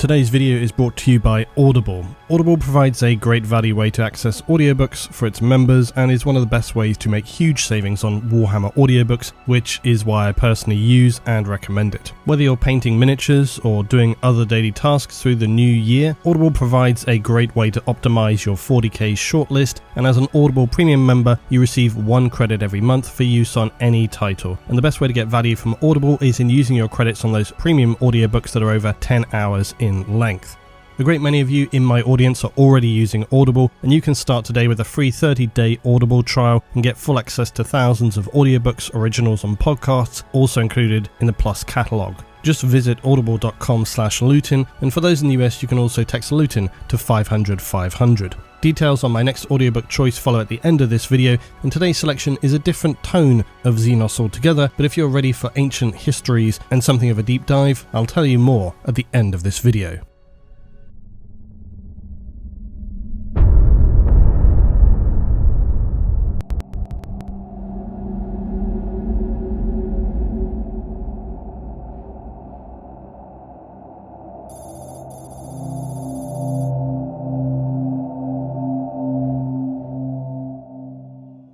Today's video is brought to you by Audible. Audible provides a great value way to access audiobooks for its members and is one of the best ways to make huge savings on Warhammer audiobooks, which is why I personally use and recommend it. Whether you're painting miniatures or doing other daily tasks through the new year, Audible provides a great way to optimize your 40k shortlist, and as an Audible premium member, you receive 1 credit every month for use on any title. And the best way to get value from Audible is in using your credits on those premium audiobooks that are over 10 hours in length. A great many of you in my audience are already using Audible, and you can start today with a free 30-day Audible trial and get full access to thousands of audiobooks, originals and podcasts, also included in the Plus catalogue. Just visit audible.com/Lutin, and for those in the US you can also text Lutin to 500-500. Details on my next audiobook choice follow at the end of this video, and today's selection is a different tone of Xenos altogether, but if you're ready for ancient histories and something of a deep dive, I'll tell you more at the end of this video.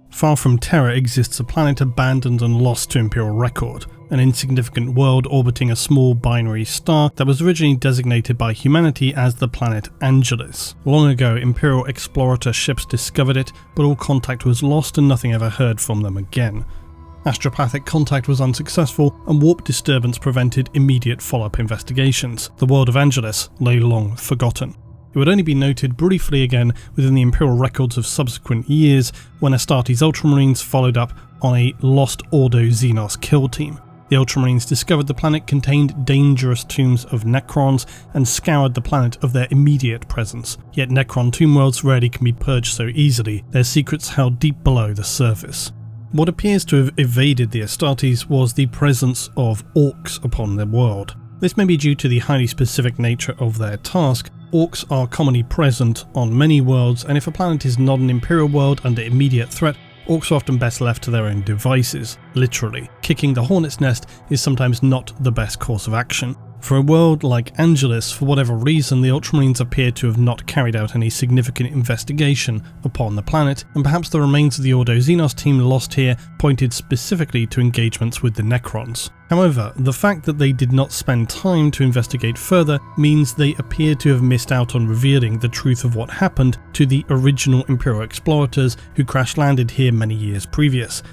Far from Terra exists a planet abandoned and lost to Imperial record, an insignificant world orbiting a small binary star that was originally designated by humanity as the planet Angelus. Long ago, Imperial explorator ships discovered it, but all contact was lost and nothing ever heard from them again. Astropathic contact was unsuccessful, and warp disturbance prevented immediate follow-up investigations. The world of Angelus lay long forgotten. It would only be noted briefly again within the Imperial records of subsequent years when Astartes Ultramarines followed up on a lost Ordo Xenos kill team. The Ultramarines discovered the planet contained dangerous tombs of Necrons and scoured the planet of their immediate presence. Yet Necron tomb worlds rarely can be purged so easily, their secrets held deep below the surface. What appears to have evaded the Astartes was the presence of Orks upon their world. This may be due to the highly specific nature of their task. Orks are commonly present on many worlds, and if a planet is not an Imperial world under immediate threat, Orks are often best left to their own devices. Literally, kicking the hornet's nest is sometimes not the best course of action. For a world like Angelus, for whatever reason, the Ultramarines appear to have not carried out any significant investigation upon the planet, and perhaps the remains of the Ordo Xenos team lost here pointed specifically to engagements with the Necrons. However, the fact that they did not spend time to investigate further means they appear to have missed out on revealing the truth of what happened to the original Imperial explorators who crash-landed here many years previous,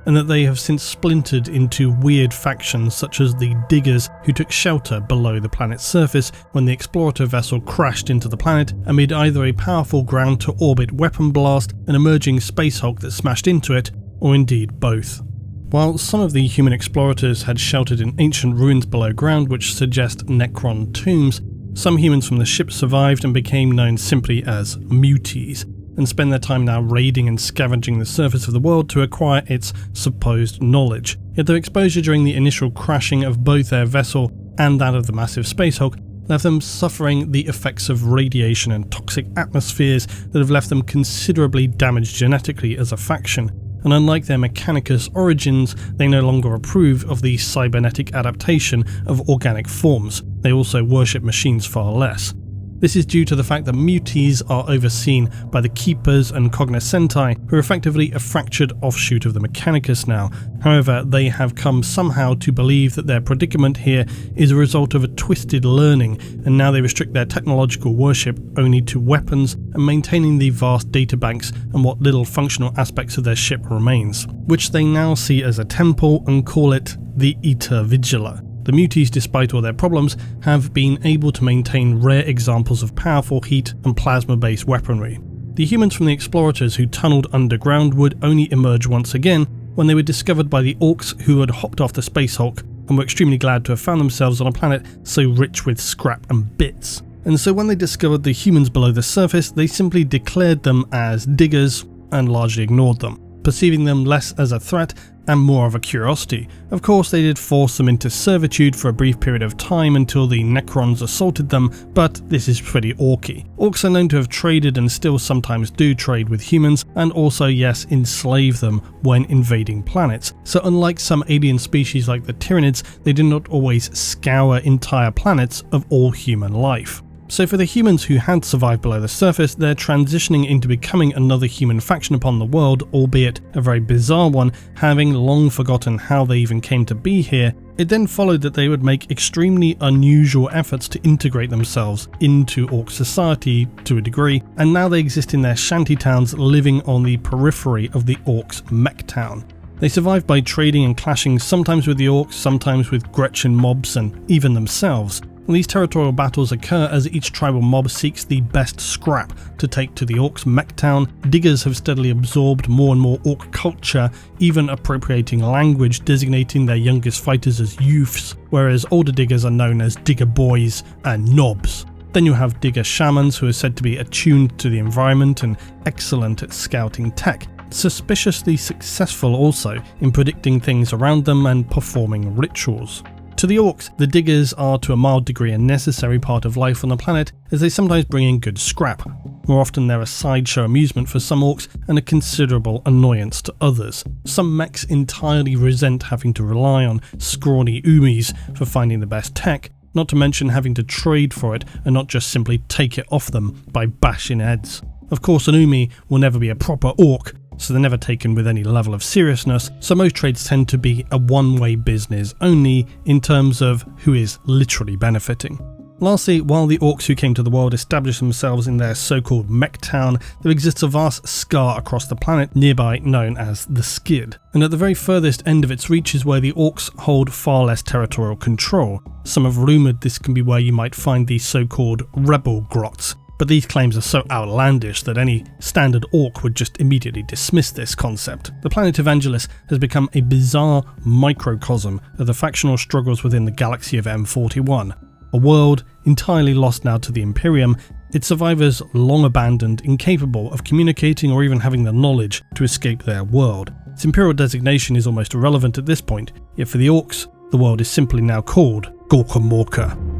and that they have since splintered into weird factions such as the Diggers, who took shelter below the planet's surface when the explorator vessel crashed into the planet amid either a powerful ground-to-orbit weapon blast, an emerging space hulk that smashed into it, or indeed both. While some of the human explorators had sheltered in ancient ruins below ground which suggest Necron tombs, some humans from the ship survived and became known simply as muties, and spend their time now raiding and scavenging the surface of the world to acquire its supposed knowledge. Yet their exposure during the initial crashing of both their vessel and that of the massive space hulk left them suffering the effects of radiation and toxic atmospheres that have left them considerably damaged genetically as a faction. And unlike their Mechanicus origins, they no longer approve of the cybernetic adaptation of organic forms. They also worship machines far less. This is due to the fact that muties are overseen by the Keepers and Cognoscenti, who are effectively a fractured offshoot of the Mechanicus now. However, they have come somehow to believe that their predicament here is a result of a twisted learning, and now they restrict their technological worship only to weapons and maintaining the vast databanks and what little functional aspects of their ship remains, which they now see as a temple and call it the Iter Vigila. The muties, despite all their problems, have been able to maintain rare examples of powerful heat and plasma-based weaponry. The humans from the explorators who tunneled underground would only emerge once again when they were discovered by the Orks, who had hopped off the Space Hulk and were extremely glad to have found themselves on a planet so rich with scrap and bits. And so when they discovered the humans below the surface, they simply declared them as diggers and largely ignored them. perceiving them less as a threat and more of a curiosity. Of course, they did force them into servitude for a brief period of time until the Necrons assaulted them, but this is pretty orky. Orks are known to have traded and still sometimes do trade with humans, and also, yes, enslave them when invading planets. So unlike some alien species like the Tyranids, they do not always scour entire planets of all human life. So for the humans who had survived below the surface, they're transitioning into becoming another human faction upon the world, albeit a very bizarre one, having long forgotten how they even came to be here. It then followed that they would make extremely unusual efforts to integrate themselves into Ork society to a degree, and now they exist in their shanty towns living on the periphery of the Orks' Mektown. They survive by trading and clashing sometimes with the Orks, sometimes with Gretchen mobs and even themselves. These territorial battles occur as each tribal mob seeks the best scrap to take to the Orks' Mektown. Diggers have steadily absorbed more and more Ork culture, even appropriating language designating their youngest fighters as youths, whereas older diggers are known as digger boys and knobs. Then you have digger shamans who are said to be attuned to the environment and excellent at scouting tech, suspiciously successful also in predicting things around them and performing rituals. To the Orks, the diggers are to a mild degree a necessary part of life on the planet, as they sometimes bring in good scrap. More often they're a sideshow amusement for some Orks and a considerable annoyance to others. Some mechs entirely resent having to rely on scrawny Umis for finding the best tech, not to mention having to trade for it and not just simply take it off them by bashing heads. Of course, an Umi will never be a proper Ork, so they're never taken with any level of seriousness, so most trades tend to be a one-way business only in terms of who is literally benefiting. Lastly, while the Orks who came to the world established themselves in their so-called Mektown, there exists a vast scar across the planet nearby known as the Skid, and at the very furthest end of its reach is where the Orks hold far less territorial control. Some have rumoured this can be where you might find the so-called rebel grots, but these claims are so outlandish that any standard Ork would just immediately dismiss this concept. The planet Evangelis has become a bizarre microcosm of the factional struggles within the galaxy of M41. A world entirely lost now to the Imperium, its survivors long abandoned, incapable of communicating or even having the knowledge to escape their world. Its Imperial designation is almost irrelevant at this point, yet for the Orks, the world is simply now called GORKAMORKA.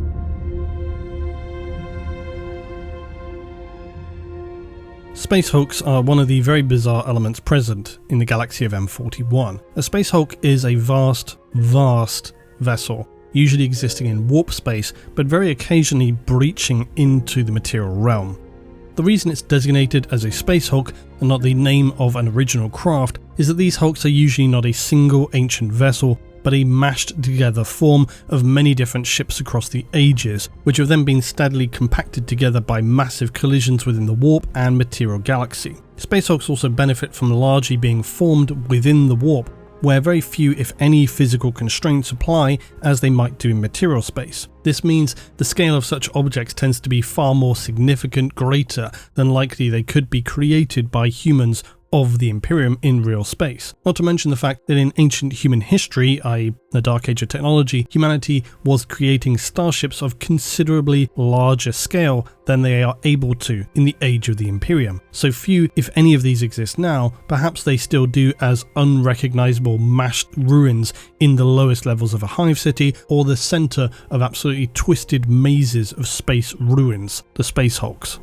Space hulks are one of the very bizarre elements present in the galaxy of M41. A space hulk is a vast vessel, usually existing in warp space, but very occasionally breaching into the material realm. The reason it's designated as a space hulk and not the name of an original craft is that these hulks are usually not a single ancient vessel, but a mashed together form of many different ships across the ages, which have then been steadily compacted together by massive collisions within the warp and material galaxy. Space hulks also benefit from largely being formed within the warp, where very few if any physical constraints apply as they might do in material space. This means the scale of such objects tends to be far more significant, greater than likely they could be created by humans of the Imperium in real space. Not to mention the fact that in ancient human history, i.e. the Dark Age of technology, humanity was creating starships of considerably larger scale than they are able to in the age of the Imperium. So few, if any of these exist now, perhaps they still do as unrecognizable mashed ruins in the lowest levels of a hive city or the center of absolutely twisted mazes of space ruins, the space hulks.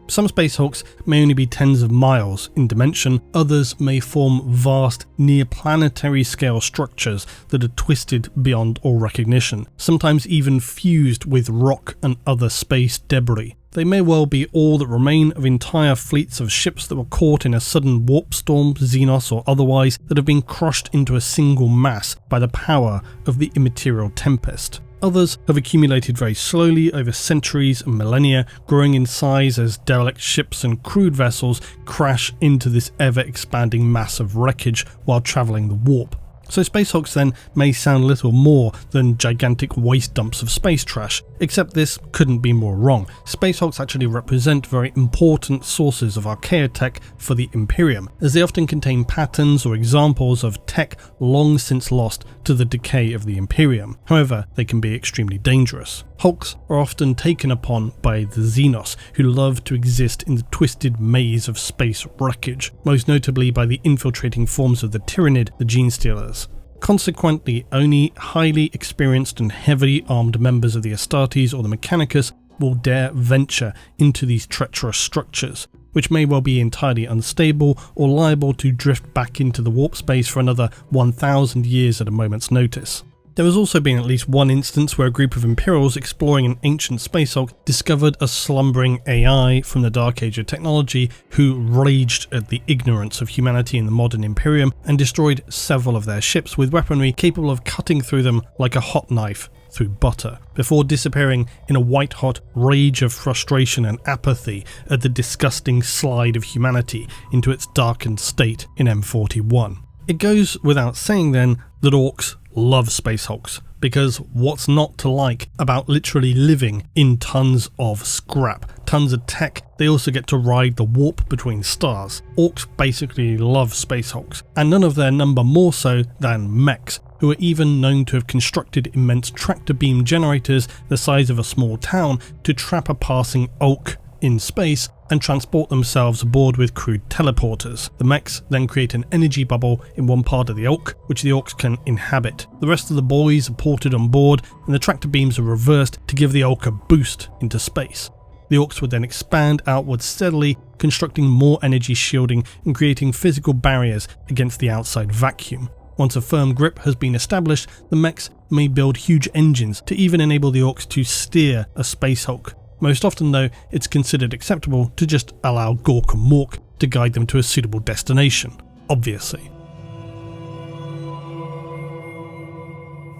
Some space hulks may only be tens of miles in dimension, others may form vast, near-planetary scale structures that are twisted beyond all recognition, sometimes even fused with rock and other space debris. They may well be all that remain of entire fleets of ships that were caught in a sudden warp storm, Xenos or otherwise, that have been crushed into a single mass by the power of the immaterial tempest. Others have accumulated very slowly over centuries and millennia, growing in size as derelict ships and crewed vessels crash into this ever-expanding mass of wreckage while travelling the warp. So Space Hulks then may sound little more than gigantic waste dumps of space trash, except this couldn't be more wrong. Space Hulks actually represent very important sources of archaeotech for the Imperium, as they often contain patterns or examples of tech long since lost to the decay of the Imperium. However, they can be extremely dangerous. Hulks are often taken upon by the Xenos, who love to exist in the twisted maze of space wreckage, most notably by the infiltrating forms of the Tyrannid, the Gene Stealers. Consequently, only highly experienced and heavily armed members of the Astartes or the Mechanicus will dare venture into these treacherous structures, which may well be entirely unstable or liable to drift back into the warp space for another 1,000 years at a moment's notice. There has also been at least one instance where a group of Imperials exploring an ancient Space Hulk discovered a slumbering AI from the Dark Age of technology who raged at the ignorance of humanity in the modern Imperium and destroyed several of their ships with weaponry capable of cutting through them like a hot knife through butter, before disappearing in a white-hot rage of frustration and apathy at the disgusting slide of humanity into its darkened state in M41. It goes without saying then that Orks love Space Hulks, because what's not to like about literally living in tons of scrap, tons of tech? They also get to ride the warp between stars. Orks basically love Space Hulks, and none of their number more so than mechs, who are even known to have constructed immense tractor beam generators the size of a small town to trap a passing Ulk in space and transport themselves aboard with crude teleporters. The mechs then create an energy bubble in one part of the Ulk, which the Orks can inhabit. The rest of the boys are ported on board, and the tractor beams are reversed to give the Ulk a boost into space. The Orks would then expand outwards steadily, constructing more energy shielding and creating physical barriers against the outside vacuum. Once a firm grip has been established, the mechs may build huge engines to even enable the Orks to steer a Space Hulk. Most often though, it's considered acceptable to just allow GORKAMORKA to guide them to a suitable destination, obviously.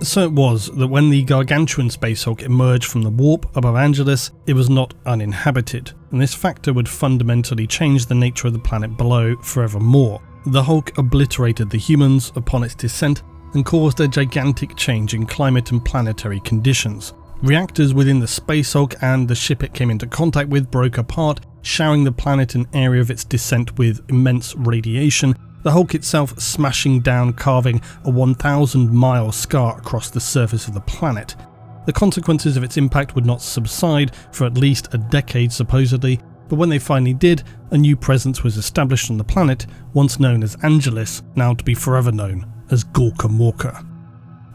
So it was that when the gargantuan Space Hulk emerged from the warp above Angelus, it was not uninhabited, and this factor would fundamentally change the nature of the planet below forevermore. The Hulk obliterated the humans upon its descent and caused a gigantic change in climate and planetary conditions. Reactors within the Space Hulk and the ship it came into contact with broke apart, showering the planet and area of its descent with immense radiation, the Hulk itself smashing down, carving a 1,000-mile scar across the surface of the planet. The consequences of its impact would not subside for at least a decade supposedly, but when they finally did, a new presence was established on the planet, once known as Angelus, now to be forever known as GORKAMORKA.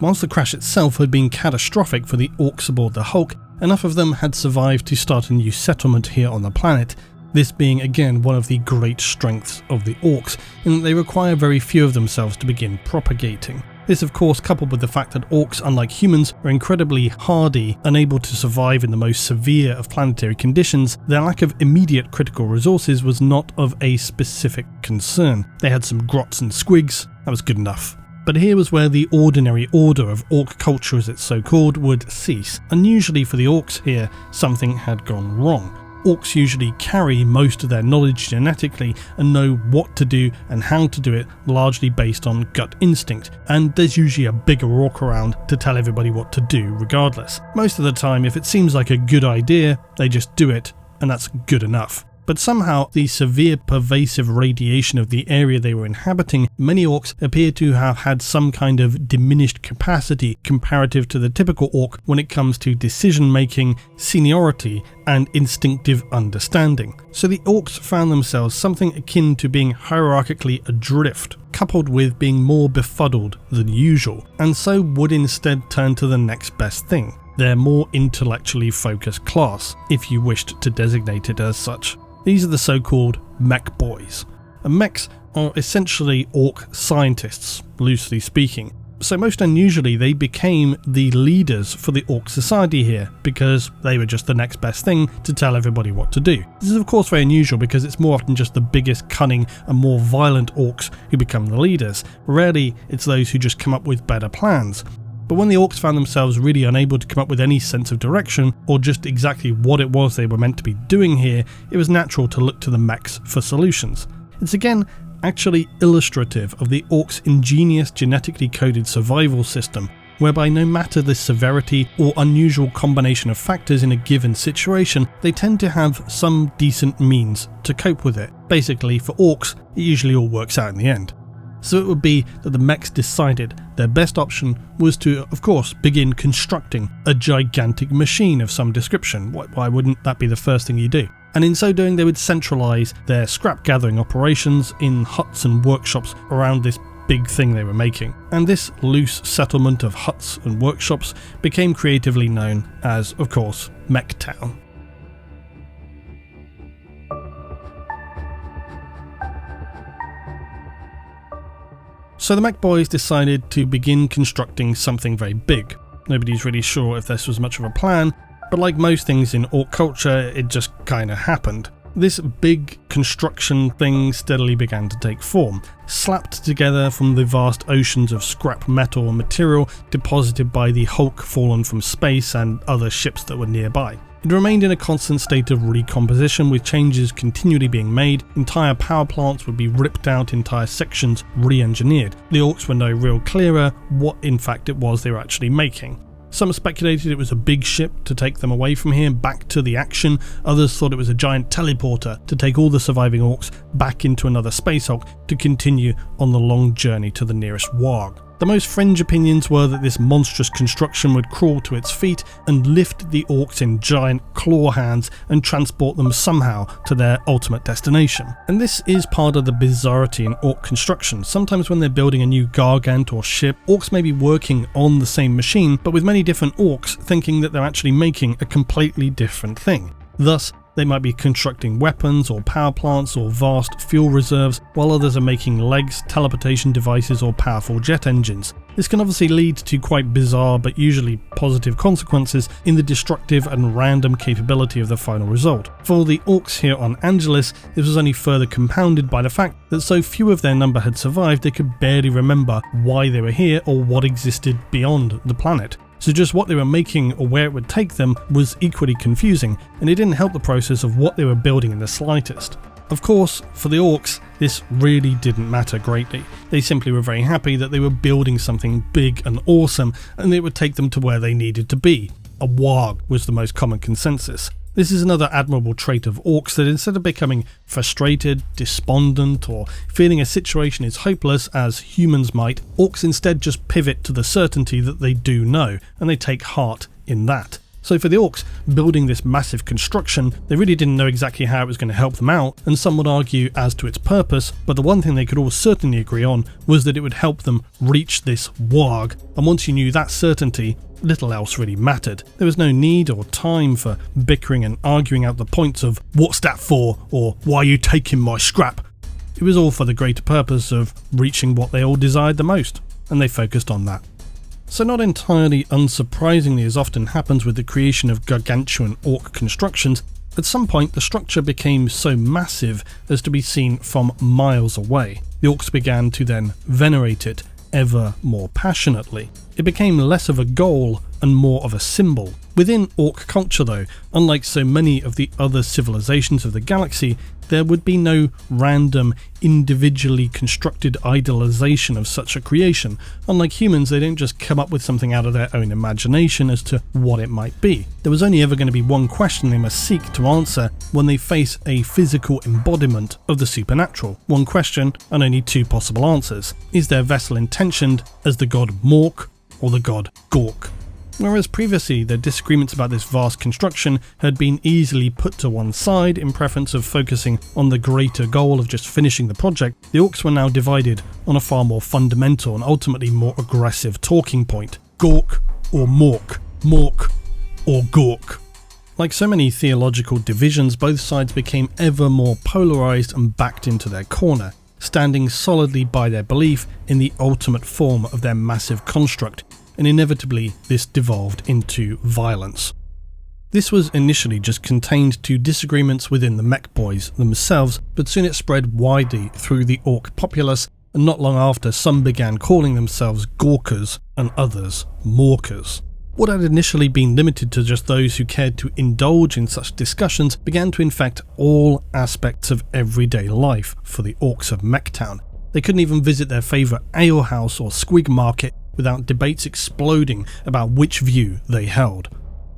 Whilst the crash itself had been catastrophic for the Orks aboard the Hulk, enough of them had survived to start a new settlement here on the planet, this being again one of the great strengths of the Orks, in that they require very few of themselves to begin propagating. This of course coupled with the fact that Orks, unlike humans, are incredibly hardy, unable to survive in the most severe of planetary conditions, their lack of immediate critical resources was not of a specific concern. They had some grots and squigs, that was good enough. But here was where the ordinary order of Ork culture, as it's so called, would cease. Unusually for the Orks here, something had gone wrong. Orks usually carry most of their knowledge genetically and know what to do and how to do it, largely based on gut instinct, and there's usually a bigger Ork around to tell everybody what to do regardless. Most of the time, if it seems like a good idea, they just do it, and that's good enough. But somehow, the severe pervasive radiation of the area they were inhabiting, many Orks appear to have had some kind of diminished capacity comparative to the typical Ork when it comes to decision making, seniority, and instinctive understanding. So the Orks found themselves something akin to being hierarchically adrift, coupled with being more befuddled than usual, and so would instead turn to the next best thing, their more intellectually focused class, if you wished to designate it as such. These are the so-called mech boys. And mechs are essentially Ork scientists, loosely speaking. So most unusually, they became the leaders for the Ork society here, because they were just the next best thing to tell everybody what to do. This is of course very unusual because it's more often just the biggest, cunning and more violent Orks who become the leaders. Rarely it's those who just come up with better plans. But when the Orks found themselves really unable to come up with any sense of direction, or just exactly what it was they were meant to be doing here, it was natural to look to the mechs for solutions. It's again actually illustrative of the Orks' ingenious genetically coded survival system, whereby no matter the severity or unusual combination of factors in a given situation, they tend to have some decent means to cope with it. Basically, for Orks, it usually all works out in the end. So it would be that the mechs decided their best option was to, of course, begin constructing a gigantic machine of some description. Why wouldn't that be the first thing you do? And in so doing, they would centralise their scrap gathering operations in huts and workshops around this big thing they were making. And this loose settlement of huts and workshops became creatively known as, of course, Mektown. So the mech boys decided to begin constructing something very big. Nobody's really sure if this was much of a plan, but like most things in Ork culture, it just kinda happened. This big construction thing steadily began to take form, slapped together from the vast oceans of scrap metal and material deposited by the Hulk fallen from space and other ships that were nearby. It remained in a constant state of recomposition, with changes continually being made. Entire power plants would be ripped out, entire sections re-engineered. The Orks were no real clearer what in fact it was they were actually making. Some speculated it was a big ship to take them away from here back to the action. Others thought it was a giant teleporter to take all the surviving Orks back into another Space Hulk to continue on the long journey to the nearest warg. The most fringe opinions were that this monstrous construction would crawl to its feet and lift the Orks in giant claw hands and transport them somehow to their ultimate destination. And this is part of the bizarrity in Ork construction. Sometimes when they're building a new gargant or ship, Orks may be working on the same machine, but with many different Orks thinking that they're actually making a completely different thing. Thus, they might be constructing weapons or power plants or vast fuel reserves, while others are making legs, teleportation devices or powerful jet engines. This can obviously lead to quite bizarre but usually positive consequences in the destructive and random capability of the final result. For the Orks here on Angelus, this was only further compounded by the fact that so few of their number had survived they could barely remember why they were here or what existed beyond the planet. So just what they were making or where it would take them was equally confusing, and it didn't help the process of what they were building in the slightest. Of course, for the Orks, this really didn't matter greatly. They simply were very happy that they were building something big and awesome, and it would take them to where they needed to be. A warg was the most common consensus. This is another admirable trait of Orks, that instead of becoming frustrated, despondent, or feeling a situation is hopeless as humans might, Orks instead just pivot to the certainty that they do know, and they take heart in that. So for the Orks, building this massive construction, they really didn't know exactly how it was going to help them out, and some would argue as to its purpose, but the one thing they could all certainly agree on was that it would help them reach this warg, and once you knew that certainty, little else really mattered. There was no need or time for bickering and arguing out the points of "what's that for?" or "why are you taking my scrap?" It was all for the greater purpose of reaching what they all desired the most, and they focused on that. So not entirely unsurprisingly, as often happens with the creation of gargantuan Ork constructions, at some point the structure became so massive as to be seen from miles away. The Orks began to then venerate it ever more passionately. It became less of a goal and more of a symbol. Within Ork culture though, unlike so many of the other civilizations of the galaxy, there would be no random, individually constructed idealization of such a creation. Unlike humans, they don't just come up with something out of their own imagination as to what it might be. There was only ever going to be one question they must seek to answer when they face a physical embodiment of the supernatural. One question and only two possible answers. Is their vessel intentioned as the god MORK or the god GORK? Whereas previously their disagreements about this vast construction had been easily put to one side in preference of focusing on the greater goal of just finishing the project, the Orks were now divided on a far more fundamental and ultimately more aggressive talking point: GORK or MORK, MORK or GORK. Like so many theological divisions, both sides became ever more polarised and backed into their corner, standing solidly by their belief in the ultimate form of their massive construct, and inevitably this devolved into violence. This was initially just contained to disagreements within the mech boys themselves, but soon it spread widely through the Ork populace, and not long after some began calling themselves GORKers and others MORKers. What had initially been limited to just those who cared to indulge in such discussions began to infect all aspects of everyday life for the Orks of Mektown. They couldn't even visit their favourite alehouse or squig market without debates exploding about which view they held.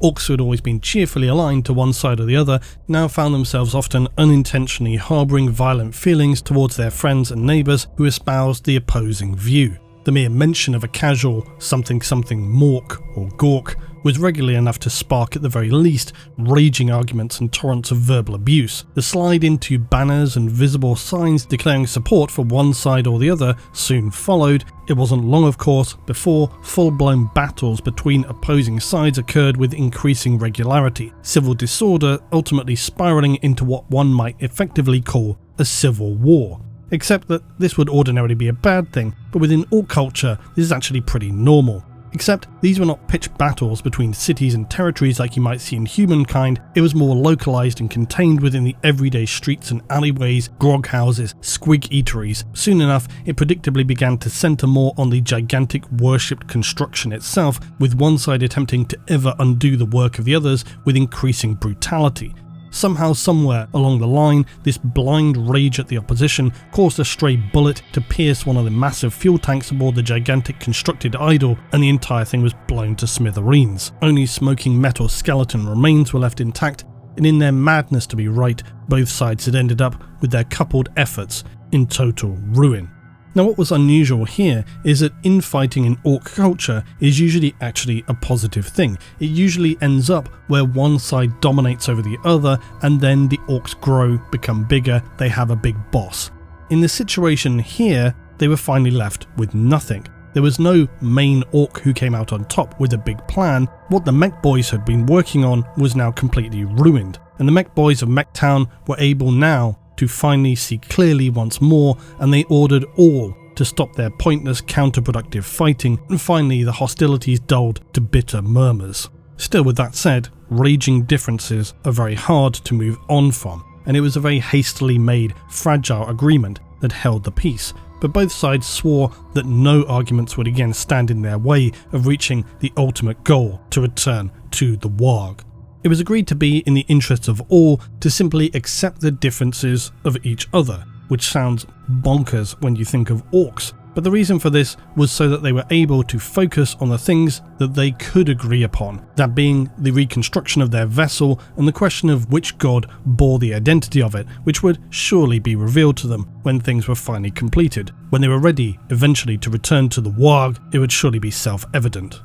Orks who had always been cheerfully aligned to one side or the other now found themselves often unintentionally harbouring violent feelings towards their friends and neighbours who espoused the opposing view. The mere mention of a casual something MORK or GORK was regularly enough to spark at the very least raging arguments and torrents of verbal abuse. The slide into banners and visible signs declaring support for one side or the other soon followed. It wasn't long, of course, before full-blown battles between opposing sides occurred with increasing regularity, civil disorder ultimately spiralling into what one might effectively call a civil war. Except that this would ordinarily be a bad thing, but within Ork culture this is actually pretty normal. Except these were not pitched battles between cities and territories like you might see in humankind. It was more localised and contained within the everyday streets and alleyways, grog houses, squig eateries. Soon enough, it predictably began to centre more on the gigantic worshipped construction itself, with one side attempting to ever undo the work of the others with increasing brutality. Somehow, somewhere along the line, this blind rage at the opposition caused a stray bullet to pierce one of the massive fuel tanks aboard the gigantic constructed idol, and the entire thing was blown to smithereens. Only smoking metal skeleton remains were left intact, and in their madness to be right, both sides had ended up with their coupled efforts in total ruin. Now, what was unusual here is that infighting in Ork culture is usually actually a positive thing. It usually ends up where one side dominates over the other, and then the Orks grow, become bigger, they have a big boss. In the situation here, they were finally left with nothing. There was no main Ork who came out on top with a big plan. What the Mech Boys had been working on was now completely ruined, and the Mech Boys of Mektown were able now to finally see clearly once more, and they ordered all to stop their pointless counterproductive fighting, and finally the hostilities dulled to bitter murmurs. Still, with that said, raging differences are very hard to move on from, and it was a very hastily made, fragile agreement that held the peace, but both sides swore that no arguments would again stand in their way of reaching the ultimate goal, to return to the warg. It was agreed to be in the interests of all to simply accept the differences of each other, which sounds bonkers when you think of Orks, but the reason for this was so that they were able to focus on the things that they could agree upon, that being the reconstruction of their vessel and the question of which god bore the identity of it, which would surely be revealed to them when things were finally completed. When they were ready eventually to return to the warg, it would surely be self-evident.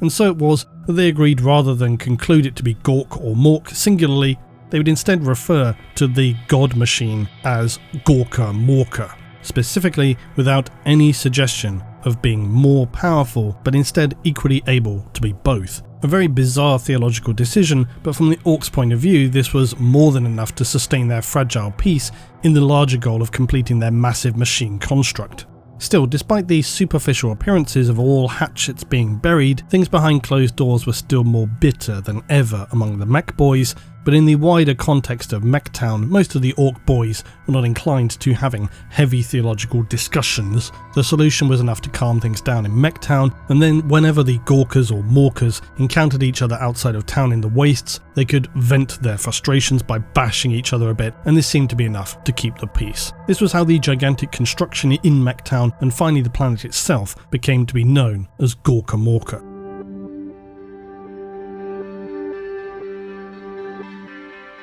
And so it was that they agreed, rather than conclude it to be GORK or MORK singularly, they would instead refer to the god machine as GORKAMORKA, specifically without any suggestion of being more powerful, but instead equally able to be both. A very bizarre theological decision, but from the Orks' point of view, this was more than enough to sustain their fragile peace in the larger goal of completing their massive machine construct. Still, despite these superficial appearances of all hatchets being buried, things behind closed doors were still more bitter than ever among the Mech Boys, but in the wider context of Mektown, most of the Ork boys were not inclined to having heavy theological discussions. The solution was enough to calm things down in Mektown, and then whenever the Gorkas or Morkas encountered each other outside of town in the wastes, they could vent their frustrations by bashing each other a bit, and this seemed to be enough to keep the peace. This was how the gigantic construction in Mektown, and finally the planet itself, became to be known as GORKAMORKA.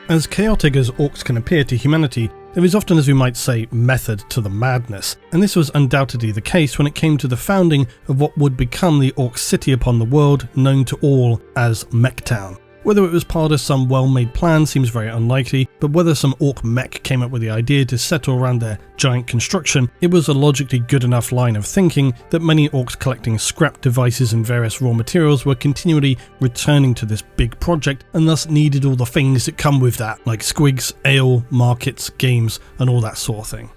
As chaotic as Orks can appear to humanity, there is often, as we might say, method to the madness, and this was undoubtedly the case when it came to the founding of what would become the Ork city upon the world, known to all as Mektown. Whether it was part of some well-made plan seems very unlikely, but whether some Ork mech came up with the idea to settle around their giant construction, it was a logically good enough line of thinking that many Orks collecting scrap devices and various raw materials were continually returning to this big project, and thus needed all the things that come with that, like squigs, ale, markets, games, and all that sort of thing.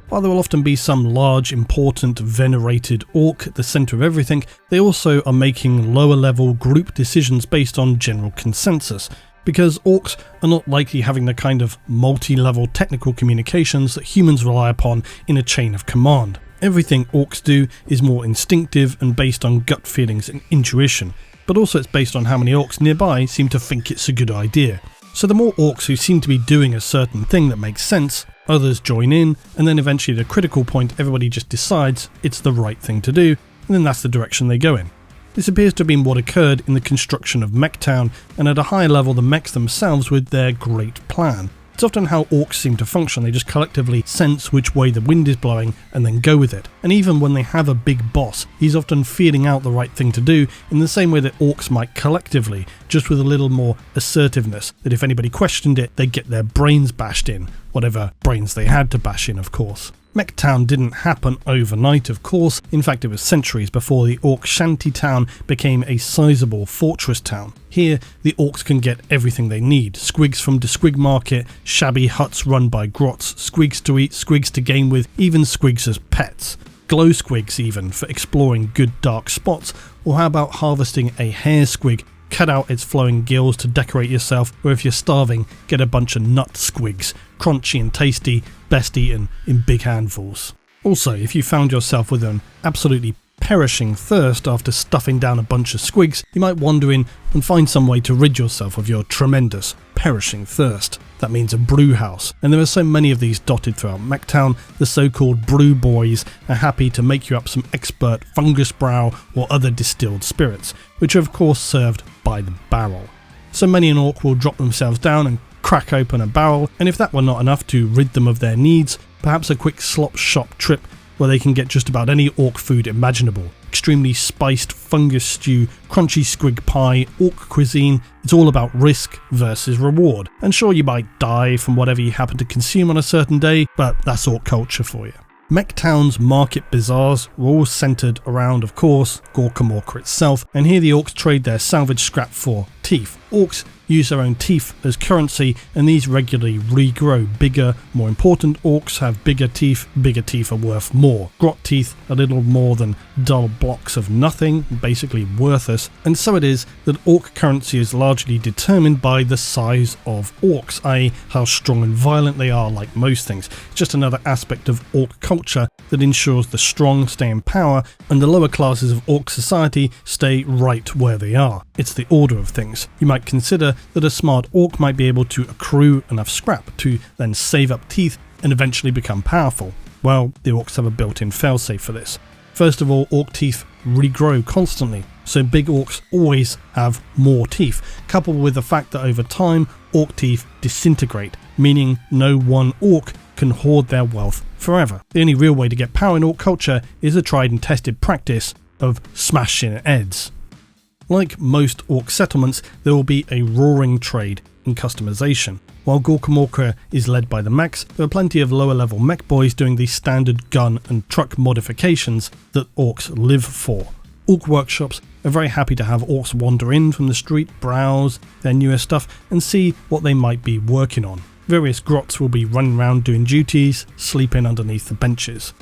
While there will often be some large, important, venerated Ork at the centre of everything, they also are making lower-level group decisions based on general consensus, because Orks are not likely having the kind of multi-level technical communications that humans rely upon in a chain of command. Everything Orks do is more instinctive and based on gut feelings and intuition. but also it's based on how many orcs nearby seem to think it's a good idea. So the more orcs who seem to be doing a certain thing that makes sense, others join in, and then eventually at a critical point everybody just decides it's the right thing to do, and then that's the direction they go in. This appears to have been what occurred in the construction of Mektown, and at a higher level the mechs themselves with their great plan. It's often how orcs seem to function, they just collectively sense which way the wind is blowing and then go with it. And even when they have a big boss, he's often feeling out the right thing to do in the same way that orcs might collectively, just with a little more assertiveness, that if anybody questioned it, they'd get their brains bashed in, whatever brains they had to bash in, of course. Mektown didn't happen overnight, of course. In fact, it was centuries before the orc shanty town became a sizable fortress town. Here, the orcs can get everything they need. Squigs from the squig market, shabby huts run by grots, squigs to eat, squigs to game with, even squigs as pets. Glow squigs even, for exploring good dark spots, or how about harvesting a hair squig, cut out its flowing gills to decorate yourself, or if you're starving, get a bunch of nut squigs, crunchy and tasty, best eaten in big handfuls. Also, if you found yourself with an absolutely perishing thirst after stuffing down a bunch of squigs, you might wander in and find some way to rid yourself of your tremendous, perishing thirst. That means a brew house, and there are so many of these dotted throughout Mektown, the so-called brew boys are happy to make you up some expert fungus brow or other distilled spirits, which are of course served by the barrel. So many an orc will drop themselves down and crack open a barrel, and if that were not enough to rid them of their needs, perhaps a quick slop shop trip where they can get just about any orc food imaginable. Extremely spiced fungus stew, crunchy squig pie, orc cuisine. It's all about risk versus reward. And sure, you might die from whatever you happen to consume on a certain day, but that's orc culture for you. Mektown's market bazaars were all centred around, of course, GORKAMORKA itself, and here the orcs trade their salvage scrap for teeth. Orcs use their own teeth as currency, and these regularly regrow. Bigger, more important orcs have bigger teeth are worth more. Grot teeth a little more than dull blocks of nothing, basically worthless, and so it is that orc currency is largely determined by the size of orcs, i.e. how strong and violent they are, like most things. It's just another aspect of orc culture that ensures the strong stay in power and the lower classes of orc society stay right where they are. It's the order of things. You might consider that a smart orc might be able to accrue enough scrap to then save up teeth and eventually become powerful. Well, the orcs have a built-in failsafe for this. First of all, orc teeth regrow constantly, so big orcs always have more teeth, coupled with the fact that over time, orc teeth disintegrate, meaning no one orc can hoard their wealth forever. The only real way to get power in orc culture is a tried and tested practice of smashing heads. Like most orc settlements, there will be a roaring trade in customization. While GORKAMORKA is led by the mechs, there are plenty of lower level mech boys doing the standard gun and truck modifications that orcs live for. Orc workshops are very happy to have orcs wander in from the street, browse their newer stuff and see what they might be working on. Various grots will be running around doing duties, sleeping underneath the benches.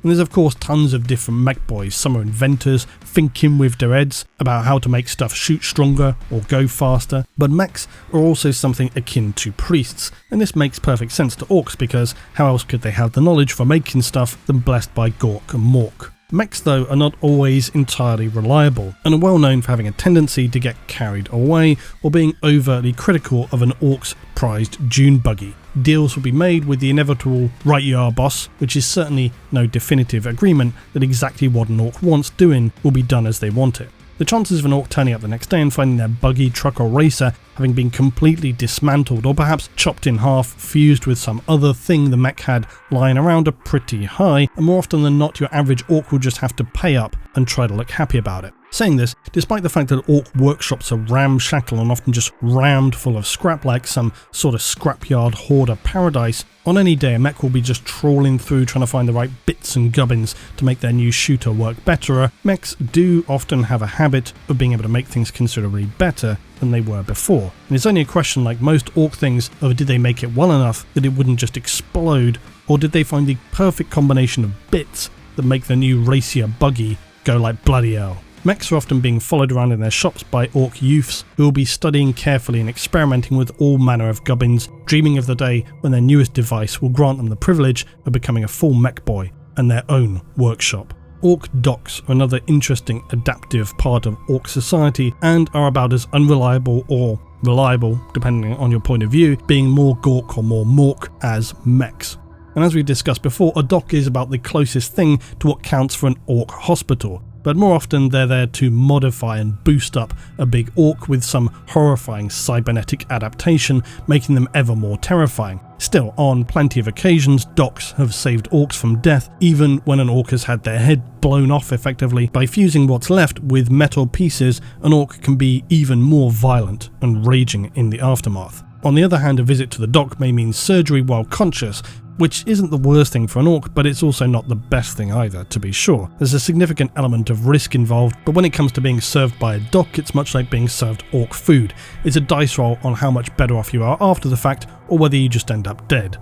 And there's of course tons of different mech boys. Some are inventors, thinking with their heads about how to make stuff shoot stronger or go faster. But mechs are also something akin to priests, and this makes perfect sense to orcs because how else could they have the knowledge for making stuff than blessed by GORK and MORK. Mechs though are not always entirely reliable, and are well known for having a tendency to get carried away or being overtly critical of an orc's prized dune buggy. Deals will be made with the inevitable right you are boss, which is certainly no definitive agreement that exactly what an orc wants doing will be done as they want it. The chances of an orc turning up the next day and finding their buggy, truck or racer having been completely dismantled or perhaps chopped in half, fused with some other thing the mech had lying around are pretty high, and more often than not your average orc will just have to pay up and try to look happy about it. Saying this, despite the fact that orc workshops are ramshackle and often just rammed full of scrap like some sort of scrapyard hoarder paradise, on any day a mech will be just trawling through trying to find the right bits and gubbins to make their new shooter work better. Mechs do often have a habit of being able to make things considerably better than they were before, and it's only a question, like most orc things, of did they make it well enough that it wouldn't just explode, or did they find the perfect combination of bits that make the new racier buggy go like bloody hell. Mechs are often being followed around in their shops by orc youths who will be studying carefully and experimenting with all manner of gubbins, dreaming of the day when their newest device will grant them the privilege of becoming a full mech boy and their own workshop. Ork docks are another interesting adaptive part of Ork society and are about as unreliable or reliable, depending on your point of view, being more GORK or more MORK as mechs. And as we discussed before, a dock is about the closest thing to what counts for an Ork hospital, but more often they're there to modify and boost up a big Ork with some horrifying cybernetic adaptation, making them ever more terrifying. Still, on plenty of occasions, docks have saved Orks from death, even when an Ork has had their head blown off effectively. By fusing what's left with metal pieces, an Ork can be even more violent and raging in the aftermath. On the other hand, a visit to the dock may mean surgery while conscious, which isn't the worst thing for an Ork, but it's also not the best thing either, to be sure. There's a significant element of risk involved, but when it comes to being served by a dock, it's much like being served Ork food. It's a dice roll on how much better off you are after the fact, or whether you just end up dead.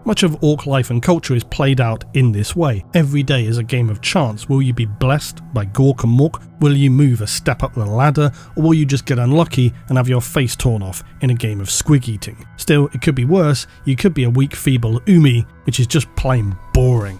Much of Ork life and culture is played out in this way. Every day is a game of chance. Will you be blessed by GORKAMORKA? Will you move a step up the ladder? Or will you just get unlucky and have your face torn off in a game of squig eating? Still, it could be worse. You could be a weak, feeble Umi, which is just plain boring.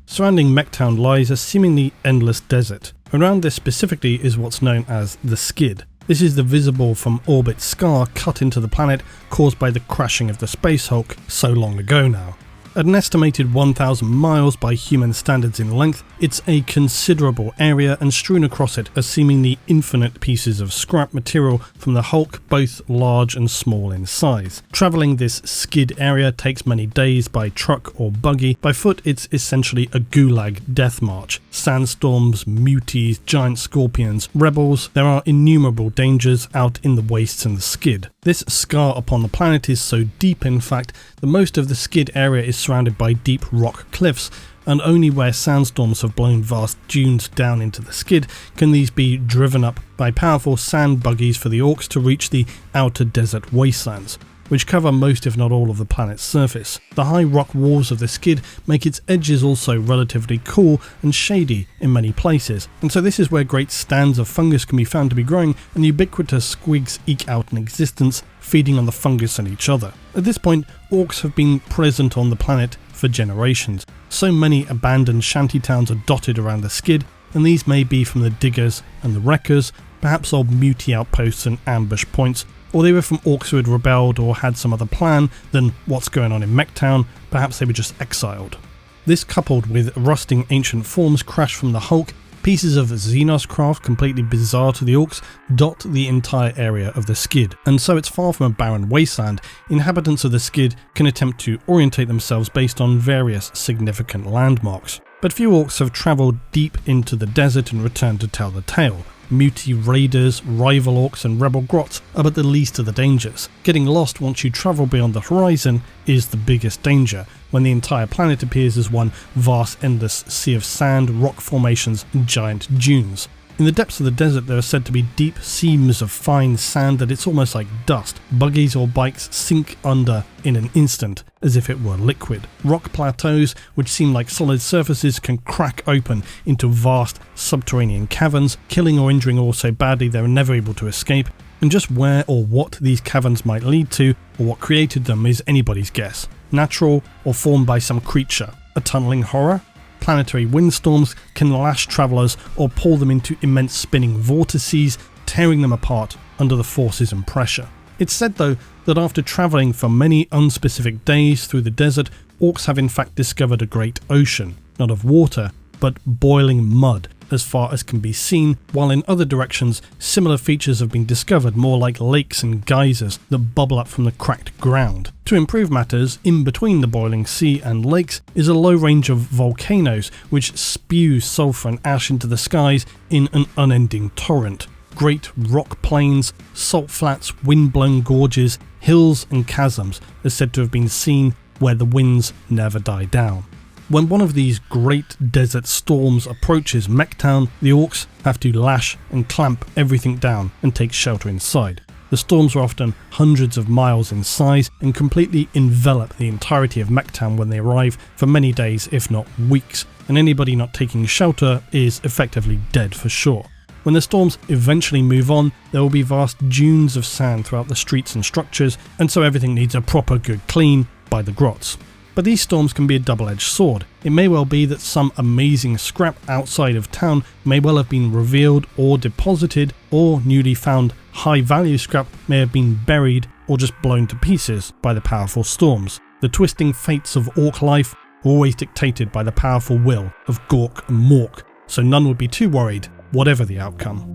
Surrounding Mektown lies a seemingly endless desert. Around this specifically is what's known as the Skid. This is the visible from orbit scar cut into the planet caused by the crashing of the Space Hulk so long ago now. At an estimated 1,000 miles by human standards in length, it's a considerable area, and strewn across it are seemingly infinite pieces of scrap material from the Hulk, both large and small in size. Travelling this skid area takes many days by truck or buggy. By foot, it's essentially a gulag death march. Sandstorms, muties, giant scorpions, rebels, there are innumerable dangers out in the wastes and the skid. This scar upon the planet is so deep, in fact, that most of the skid area is surrounded by deep rock cliffs, and only where sandstorms have blown vast dunes down into the skid can these be driven up by powerful sand buggies for the Orks to reach the outer desert wastelands, which cover most if not all of the planet's surface. The high rock walls of the skid make its edges also relatively cool and shady in many places, and so this is where great stands of fungus can be found to be growing, and ubiquitous squigs eke out an existence, feeding on the fungus and each other. At this point, Orks have been present on the planet for generations. So many abandoned shantytowns are dotted around the skid, and these may be from the diggers and the wreckers, perhaps old mutie outposts and ambush points, or they were from Orks who had rebelled or had some other plan than what's going on in Mektown. Perhaps they were just exiled. This, coupled with rusting ancient forms crashed from the Hulk, pieces of Xenos craft completely bizarre to the Orks, dot the entire area of the skid, and so it's far from a barren wasteland. Inhabitants of the skid can attempt to orientate themselves based on various significant landmarks. But few Orks have travelled deep into the desert and returned to tell the tale. Mutie raiders, rival Orks and rebel grots are but the least of the dangers. Getting lost once you travel beyond the horizon is the biggest danger, when the entire planet appears as one vast endless sea of sand, rock formations and giant dunes. In the depths of the desert there are said to be deep seams of fine sand that it's almost like dust. Buggies or bikes sink under in an instant as if it were liquid. Rock plateaus, which seem like solid surfaces, can crack open into vast subterranean caverns, killing or injuring all so badly they're never able to escape. And just where or what these caverns might lead to, or what created them, is anybody's guess. Natural or formed by some creature. A tunneling horror? Planetary windstorms can lash travellers or pull them into immense spinning vortices, tearing them apart under the forces and pressure. It's said though that after travelling for many unspecific days through the desert, Orks have in fact discovered a great ocean, not of water, but boiling mud as far as can be seen, while in other directions similar features have been discovered, more like lakes and geysers that bubble up from the cracked ground. To improve matters, in between the boiling sea and lakes is a low range of volcanoes which spew sulphur and ash into the skies in an unending torrent. Great rock plains, salt flats, wind-blown gorges, hills and chasms are said to have been seen where the winds never die down. When one of these great desert storms approaches Mektown, the Orks have to lash and clamp everything down and take shelter inside. The storms are often hundreds of miles in size and completely envelop the entirety of Mektown when they arrive for many days if not weeks, and anybody not taking shelter is effectively dead for sure. When the storms eventually move on, there will be vast dunes of sand throughout the streets and structures, and so everything needs a proper good clean by the grots. But these storms can be a double-edged sword. It may well be that some amazing scrap outside of town may well have been revealed or deposited, or newly found high-value scrap may have been buried or just blown to pieces by the powerful storms. The twisting fates of orc life are always dictated by the powerful will of GORK and MORK, so none would be too worried, whatever the outcome.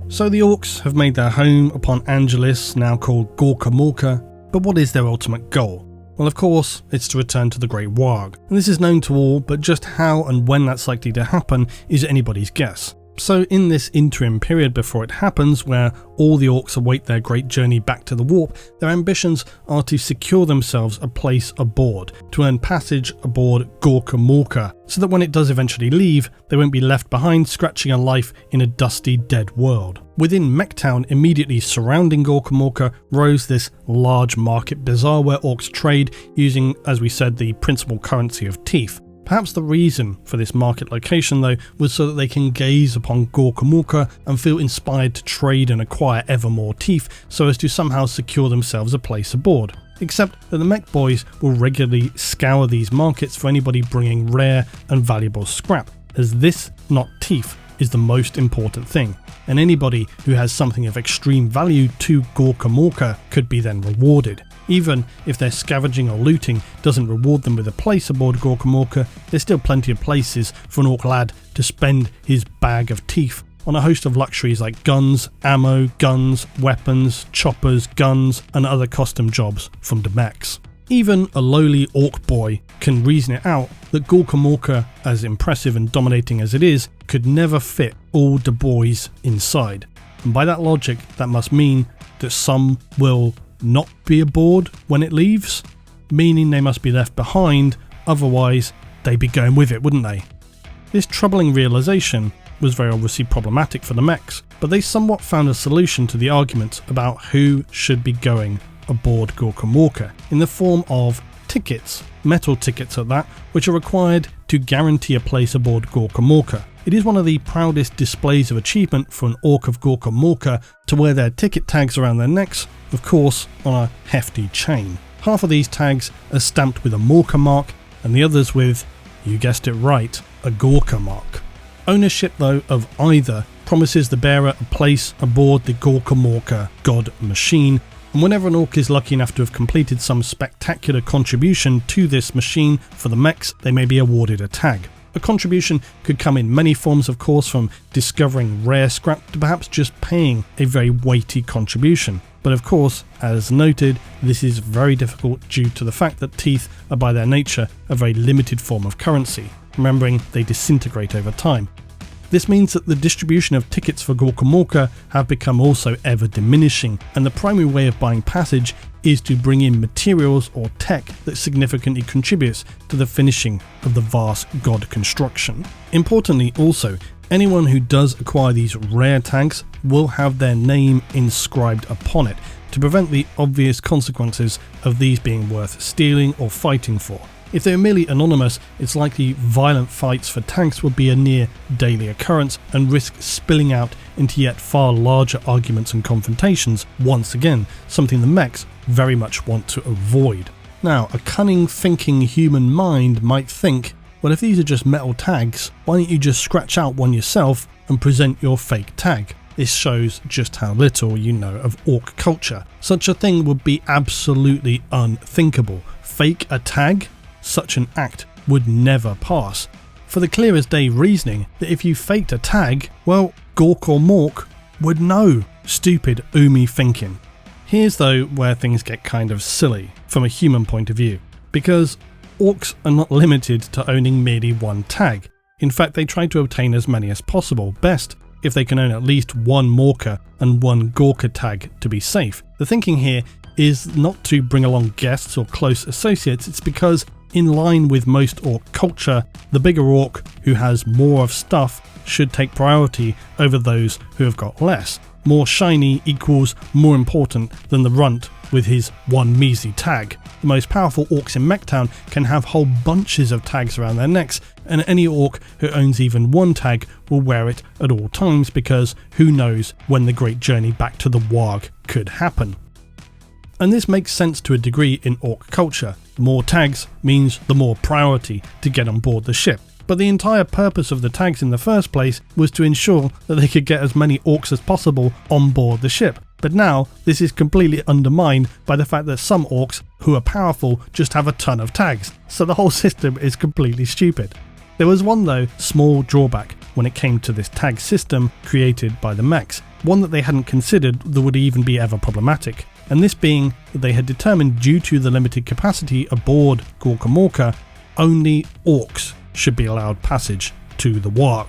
So the orcs have made their home upon Angelis, now called GORKAMORKA, but what is their ultimate goal? Well, of course, it's to return to the Great Warg, and this is known to all, but just how and when that's likely to happen is anybody's guess. So in this interim period before it happens, where all the orcs await their great journey back to the warp, their ambitions are to secure themselves a place aboard, to earn passage aboard GORKAMORKA, so that when it does eventually leave, they won't be left behind scratching a life in a dusty, dead world. Within Mektown, immediately surrounding GORKAMORKA, rose this large market bazaar where orcs trade using, as we said, the principal currency of teeth. Perhaps the reason for this market location though was so that they can gaze upon GORKAMORKA and feel inspired to trade and acquire ever more teeth so as to somehow secure themselves a place aboard. Except that the mech boys will regularly scour these markets for anybody bringing rare and valuable scrap, as this, not teeth, is the most important thing, and anybody who has something of extreme value to GORKAMORKA could be then rewarded. Even if their scavenging or looting doesn't reward them with a place aboard GORKAMORKA, there's still plenty of places for an orc lad to spend his bag of teeth on a host of luxuries like guns, ammo, guns, weapons, choppers, guns, and other custom jobs from the mechs. Even a lowly orc boy can reason it out that GORKAMORKA, as impressive and dominating as it is, could never fit all the boys inside. And by that logic, that must mean that some will not be aboard when it leaves, meaning they must be left behind, otherwise they'd be going with it, wouldn't they? This troubling realization was very obviously problematic for the mechs, but they somewhat found a solution to the argument about who should be going aboard GORKAMORKA in the form of tickets, metal tickets at that, which are required to guarantee a place aboard GORKAMORKA. It is one of the proudest displays of achievement for an orc of GORKAMORKA to wear their ticket tags around their necks, of course on a hefty chain. Half of these tags are stamped with a MORK mark and the others with, you guessed it right, a GORKA mark. Ownership though of either promises the bearer a place aboard the GORKAMORKA god machine, and whenever an orc is lucky enough to have completed some spectacular contribution to this machine for the mechs, they may be awarded a tag. A contribution could come in many forms, of course, from discovering rare scrap to perhaps just paying a very weighty contribution. But of course, as noted, this is very difficult due to the fact that teeth are by their nature a very limited form of currency, remembering they disintegrate over time. This means that the distribution of tickets for GORKAMORKA have become also ever diminishing, and the primary way of buying passage is to bring in materials or tech that significantly contributes to the finishing of the vast god construction. Importantly also, anyone who does acquire these rare tags will have their name inscribed upon it to prevent the obvious consequences of these being worth stealing or fighting for. If they are merely anonymous, it's likely violent fights for tags would be a near daily occurrence and risk spilling out into yet far larger arguments and confrontations, once again, something the mechs very much want to avoid. Now, a cunning thinking human mind might think, well, if these are just metal tags, why don't you just scratch out one yourself and present your fake tag? This shows just how little you know of orc culture. Such a thing would be absolutely unthinkable. Fake a tag? Such an act would never pass, for the clear as day reasoning that if you faked a tag, well, GORK or MORK would know. Stupid Umi thinking. Here's though where things get kind of silly from a human point of view, because orcs are not limited to owning merely one tag. In fact, they try to obtain as many as possible, best if they can own at least one MORKA and one GORKA tag to be safe. The thinking here is not to bring along guests or close associates, it's because in line with most orc culture, the bigger orc who has more of stuff should take priority over those who have got less. More shiny equals more important than the runt with his one measly tag. The most powerful orcs in Mektown can have whole bunches of tags around their necks, and any orc who owns even one tag will wear it at all times because who knows when the great journey back to the Warg could happen. And this makes sense to a degree in orc culture. The more tags means the more priority to get on board the ship. But the entire purpose of the tags in the first place was to ensure that they could get as many orcs as possible on board the ship. But now, this is completely undermined by the fact that some orcs who are powerful just have a ton of tags, so the whole system is completely stupid. There was one though, small drawback when it came to this tag system created by the mechs, one that they hadn't considered that would even be ever problematic, and this being that they had determined due to the limited capacity aboard GORKAMORKA, only orcs should be allowed passage to the warp.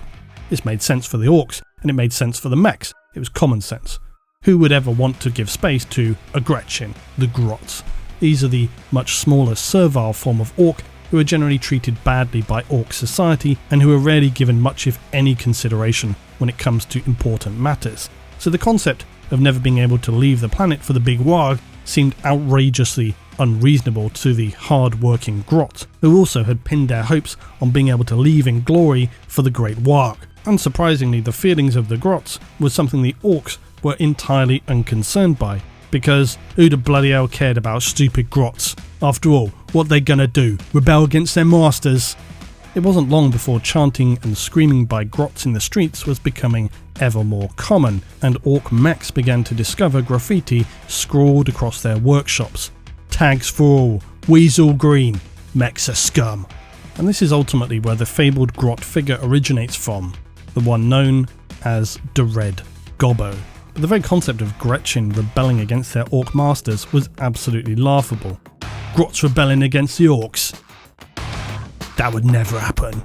This made sense for the orcs, and it made sense for the mechs. It was common sense. Who would ever want to give space to a Gretchen, the Grots? These are the much smaller servile form of orc who are generally treated badly by orc society and who are rarely given much if any consideration when it comes to important matters. So the concept of never being able to leave the planet for the big warg seemed outrageously unreasonable to the hard-working Grots, who also had pinned their hopes on being able to leave in glory for the Great Warg. Unsurprisingly, the feelings of the Grots was something the Orcs were entirely unconcerned by, because who the bloody hell cared about stupid Grots? After all, what they gonna do? Rebel against their masters? It wasn't long before chanting and screaming by Grots in the streets was becoming ever more common, and Orc mechs began to discover graffiti scrawled across their workshops. Tags for all, Weasel Green, mechs are scum. And this is ultimately where the fabled Grot figure originates from, the one known as the Red Gobbo. But the very concept of Gretchen rebelling against their Orc masters was absolutely laughable. Grots rebelling against the Orcs? That would never happen.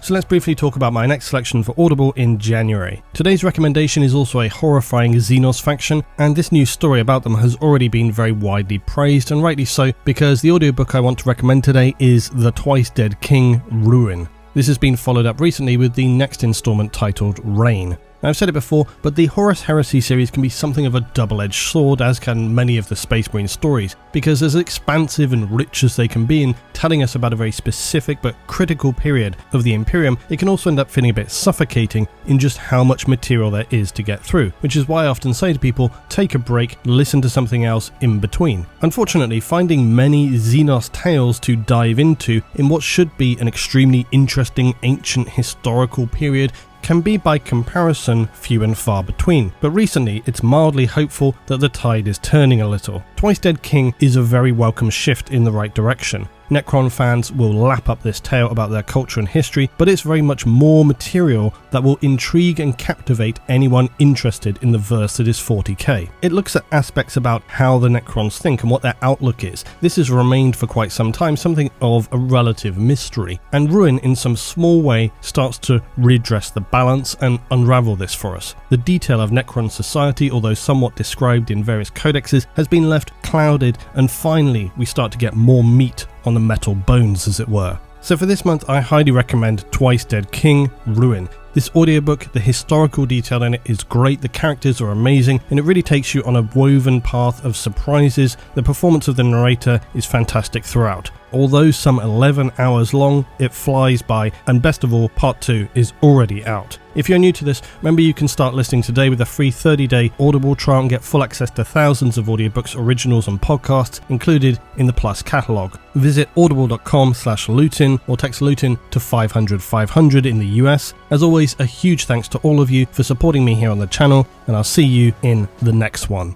So let's briefly talk about my next selection for Audible in January. Today's recommendation is also a horrifying Xenos faction, and this new story about them has already been very widely praised, and rightly so, because the audiobook I want to recommend today is The Twice Dead King Ruin. This has been followed up recently with the next installment titled Reign. Now, I've said it before, but the Horus Heresy series can be something of a double-edged sword, as can many of the Space Marine stories, because as expansive and rich as they can be in telling us about a very specific but critical period of the Imperium, it can also end up feeling a bit suffocating in just how much material there is to get through, which is why I often say to people, take a break, listen to something else in between. Unfortunately, finding many Xenos tales to dive into in what should be an extremely interesting ancient historical period can be by comparison few and far between, but recently it's mildly hopeful that the tide is turning a little. Twice Dead King is a very welcome shift in the right direction. Necron fans will lap up this tale about their culture and history, but it's very much more material that will intrigue and captivate anyone interested in the verse that is 40k. It looks at aspects about how the Necrons think and what their outlook is. This has remained for quite some time something of a relative mystery, and Ruin in some small way starts to redress the balance and unravel this for us. The detail of Necron society, although somewhat described in various codexes, has been left clouded, and finally we start to get more meat on the metal bones, as it were. So for this month, I highly recommend Twice Dead King Ruin. This audiobook, the historical detail in it is great, the characters are amazing, and it really takes you on a woven path of surprises. The performance of the narrator is fantastic throughout. Although some 11 hours long, it flies by, and best of all, part 2 is already out. If you're new to this, remember you can start listening today with a free 30-day Audible trial and get full access to thousands of audiobooks, originals and podcasts included in the Plus catalogue. Visit audible.com/Lutin or text Lutin to 500 in the US. As always, a huge thanks to all of you for supporting me here on the channel, and I'll see you in the next one.